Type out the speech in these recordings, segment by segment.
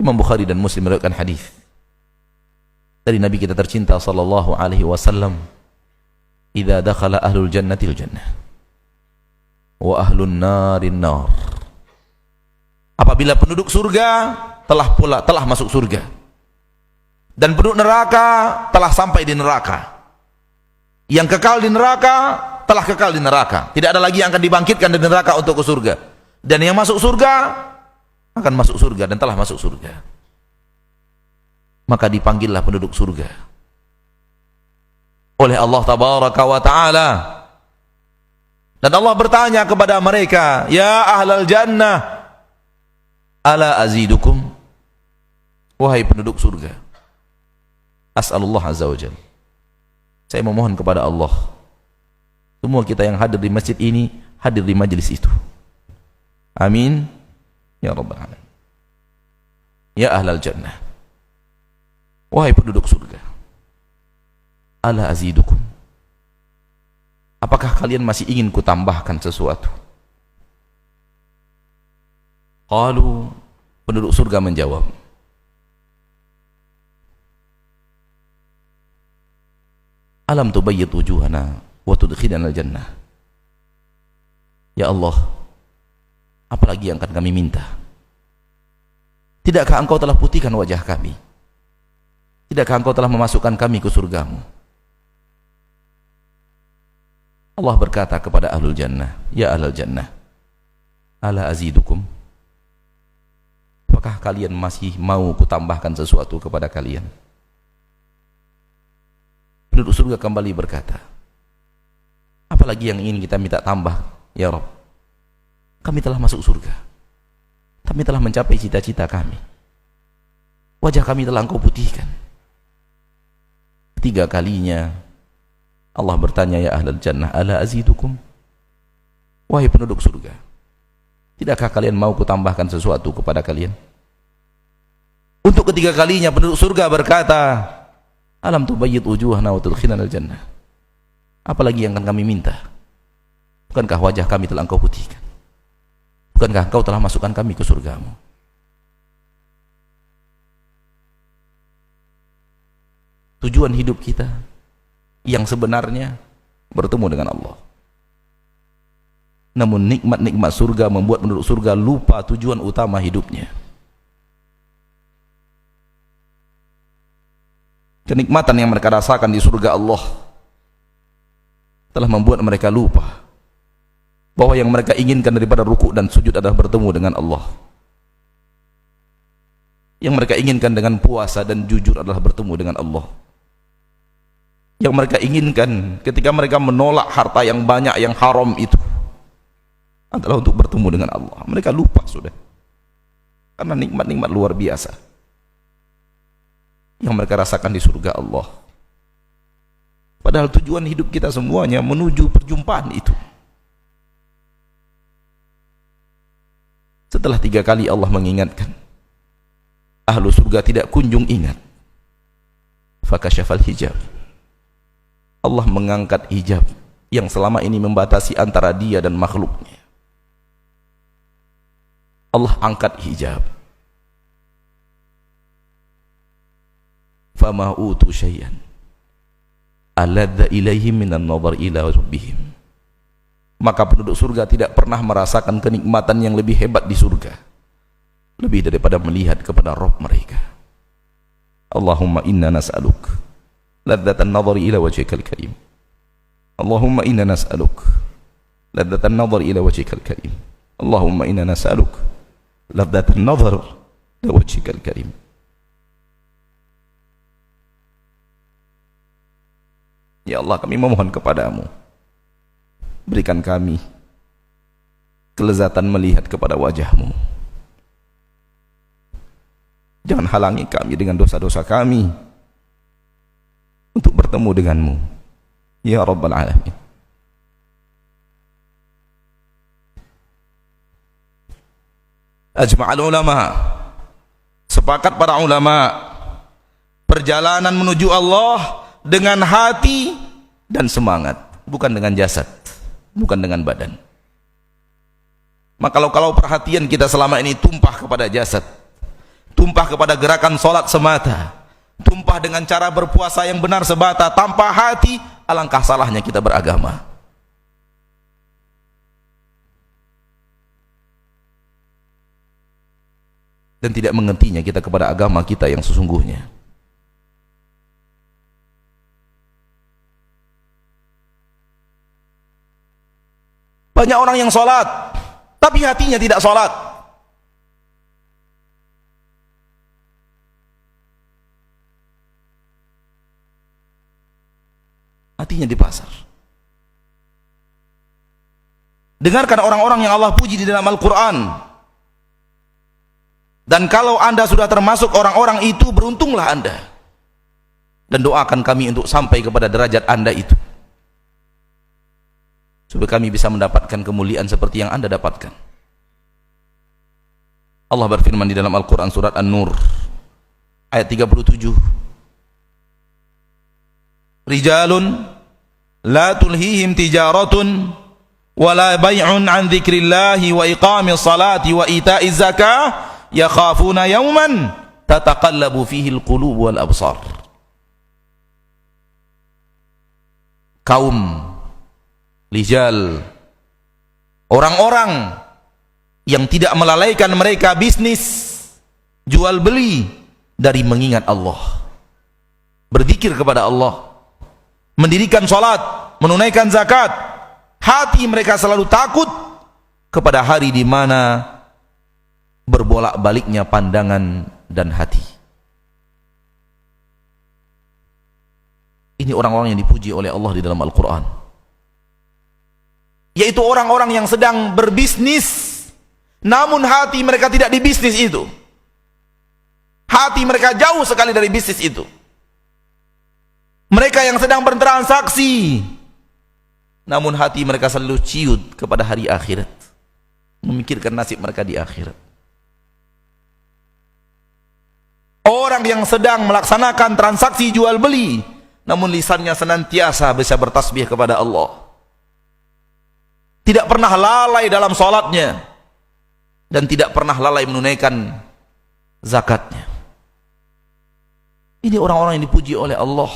Imam Bukhari dan Muslim meriwayatkan hadis dari Nabi kita tercinta sallallahu alaihi wasallam, "Idza dakhala ahlul jannati al-jannah wa ahlun narin nar." Apabila penduduk surga telah masuk surga dan penduduk neraka telah sampai di neraka, yang kekal di neraka telah kekal di neraka, tidak ada lagi yang akan dibangkitkan dari neraka untuk ke surga, dan yang masuk surga akan masuk surga dan telah masuk surga. Maka dipanggillah penduduk surga oleh Allah tabaraka wa ta'ala, dan Allah bertanya kepada mereka, "Ya ahlal jannah, ala azidukum?" Wahai penduduk surga, as'alullah azza wa jalla, saya memohon kepada Allah, semua kita yang hadir di masjid ini hadir di majlis itu. Amin ya rabbal alamin. Ya ahlal jannah, wahai penduduk surga, ala azidukum, apakah kalian masih ingin kutambahkan sesuatu? Qalu, penduduk surga menjawab, alam tubayyid wujuhana wa tudkhilana al-jannah. Ya Allah, apalagi yang akan kami minta? Tidakkah engkau telah putihkan wajah kami? Tidakkah engkau telah memasukkan kami ke surgamu? Allah berkata kepada ahlul jannah, ya ahlul jannah, ala azidukum, apakah kalian masih mau kutambahkan sesuatu kepada kalian? Penduduk surga kembali berkata, apalagi yang ingin kita minta tambah, ya Rabb? Kami telah masuk surga, kami telah mencapai cita-cita kami, wajah kami telah engkau putihkan. Ketiga kalinya Allah bertanya, ya ahlal jannah, ala azidukum, wahai penduduk surga, tidakkah kalian mau kutambahkan sesuatu kepada kalian? Untuk ketiga kalinya penduduk surga berkata, alam tubayyid wujuhana wa tudkhilana al-jannah, apalagi yang akan kami minta? Bukankah wajah kami telah engkau putihkan? Bukankah engkau telah masukkan kami ke surgamu? Tujuan hidup kita yang sebenarnya bertemu dengan Allah. Namun nikmat-nikmat surga membuat penduduk surga lupa tujuan utama hidupnya. Kenikmatan yang mereka rasakan di surga Allah telah membuat mereka lupa bahwa yang mereka inginkan daripada rukuk dan sujud adalah bertemu dengan Allah. Yang mereka inginkan dengan puasa dan jujur adalah bertemu dengan Allah. Yang mereka inginkan ketika mereka menolak harta yang banyak yang haram itu adalah untuk bertemu dengan Allah. Mereka lupa sudah, karena nikmat-nikmat luar biasa yang mereka rasakan di surga Allah. Padahal tujuan hidup kita semuanya menuju perjumpaan itu. Setelah 3 kali Allah mengingatkan, ahlu surga tidak kunjung ingat. Fakashafal hijab, Allah mengangkat hijab yang selama ini membatasi antara dia dan makhluknya. Allah angkat hijab. Fama utu syai'an aladza ilaihim minan nadhar ila rabbihim, maka penduduk surga tidak pernah merasakan kenikmatan yang lebih hebat di surga lebih daripada melihat kepada Rabb mereka. Allahumma inna nas'aluk ladzatan nadhar ila wajhikal karim. Allahumma inna nas'aluk ladzatan nadhar ila wajhikal karim. Allahumma inna nas'aluk ladzatan nadhar ila wajhikal karim. Ya Allah, kami memohon kepadamu, berikan kami kelezatan melihat kepada wajahmu. Jangan halangi kami dengan dosa-dosa kami untuk bertemu denganmu, ya Rabbal Alamin. Ajma'al ulama, sepakat para ulama, perjalanan menuju Allah dengan hati dan semangat, bukan dengan jasad, bukan dengan badan. Maka kalau perhatian kita selama ini tumpah kepada jasad, tumpah kepada gerakan salat semata, tumpah dengan cara berpuasa yang benar semata tanpa hati, alangkah salahnya kita beragama. Dan tidak mengertinya kita kepada agama kita yang sesungguhnya. Banyak orang yang sholat tapi hatinya tidak sholat. Hatinya di pasar. Dengarkan orang-orang yang Allah puji di dalam Al-Quran. Dan kalau anda sudah termasuk orang-orang itu, beruntunglah anda. Dan doakan kami untuk sampai kepada derajat anda itu, supaya kami bisa mendapatkan kemuliaan seperti yang anda dapatkan. Allah berfirman di dalam Al-Quran surat An-Nur ayat 37, Rijalun la tulhihim tijaratun wala bay'un an dzikrillahi wa iqamis salati wa ita'iz zakah yakhafuna yawman tataqallabu fihi al-qulub wal absar. Kaum rijal, orang-orang yang tidak melalaikan mereka bisnis jual beli dari mengingat Allah, berzikir kepada Allah, mendirikan salat, menunaikan zakat. Hati mereka selalu takut kepada hari di mana berbolak-baliknya pandangan dan hati. Ini orang-orang yang dipuji oleh Allah di dalam Al-Quran, yaitu orang-orang yang sedang berbisnis namun hati mereka tidak di bisnis itu. Hati mereka jauh sekali dari bisnis itu. Mereka yang sedang bertransaksi namun hati mereka selalu ciut kepada hari akhirat, memikirkan nasib mereka di akhirat. Orang yang sedang melaksanakan transaksi jual beli namun lisannya senantiasa bisa bertasbih kepada Allah, tidak pernah lalai dalam salatnya dan tidak pernah lalai menunaikan zakatnya. Ini orang-orang yang dipuji oleh Allah.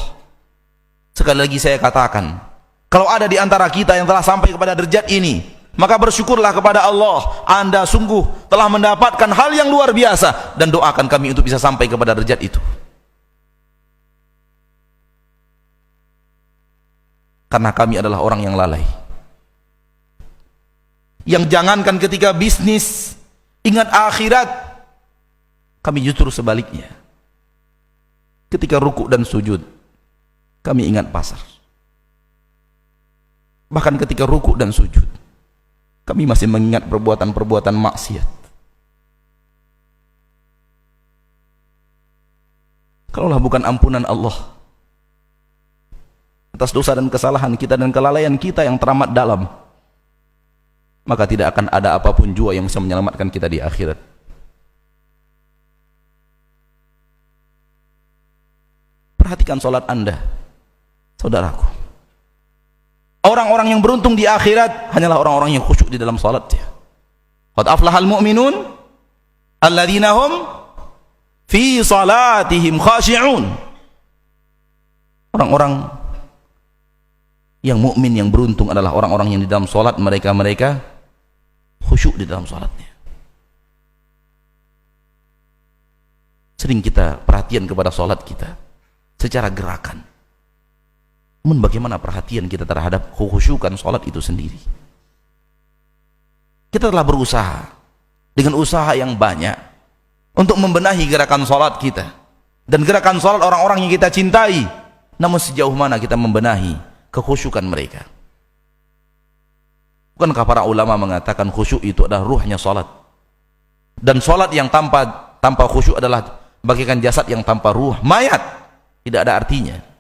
Sekali lagi saya katakan, kalau ada di antara kita yang telah sampai kepada derajat ini, maka bersyukurlah kepada Allah. Anda sungguh telah mendapatkan hal yang luar biasa, dan doakan kami untuk bisa sampai kepada derajat itu. Karena kami adalah orang yang lalai, yang jangankan ketika bisnis ingat akhirat, kami justru sebaliknya. Ketika rukuk dan sujud kami ingat pasar. Bahkan ketika rukuk dan sujud kami masih mengingat perbuatan-perbuatan maksiat. Kalaulah bukan ampunan Allah atas dosa dan kesalahan kita dan kelalaian kita yang teramat dalam, maka tidak akan ada apapun jua yang bisa menyelamatkan kita di akhirat. Perhatikan salat anda, saudaraku. Orang-orang yang beruntung di akhirat hanyalah orang-orang yang khusyuk di dalam salatnya. Qad aflahal mu'minun alladzina hum fi salatihim khashi'un. Orang-orang yang mukmin yang beruntung adalah orang-orang yang di dalam salat mereka khusyuk di dalam salatnya. Sering kita perhatian kepada salat kita secara gerakan, namun bagaimana perhatian kita terhadap kekhusyukan salat itu sendiri? Kita telah berusaha dengan usaha yang banyak untuk membenahi gerakan salat kita dan gerakan salat orang-orang yang kita cintai, namun sejauh mana kita membenahi kekhusyukan mereka? Bukankah para ulama mengatakan khusyuk itu adalah ruhnya salat, dan salat yang tanpa khusyuk adalah bagaikan jasad yang tanpa ruh, mayat, tidak ada artinya.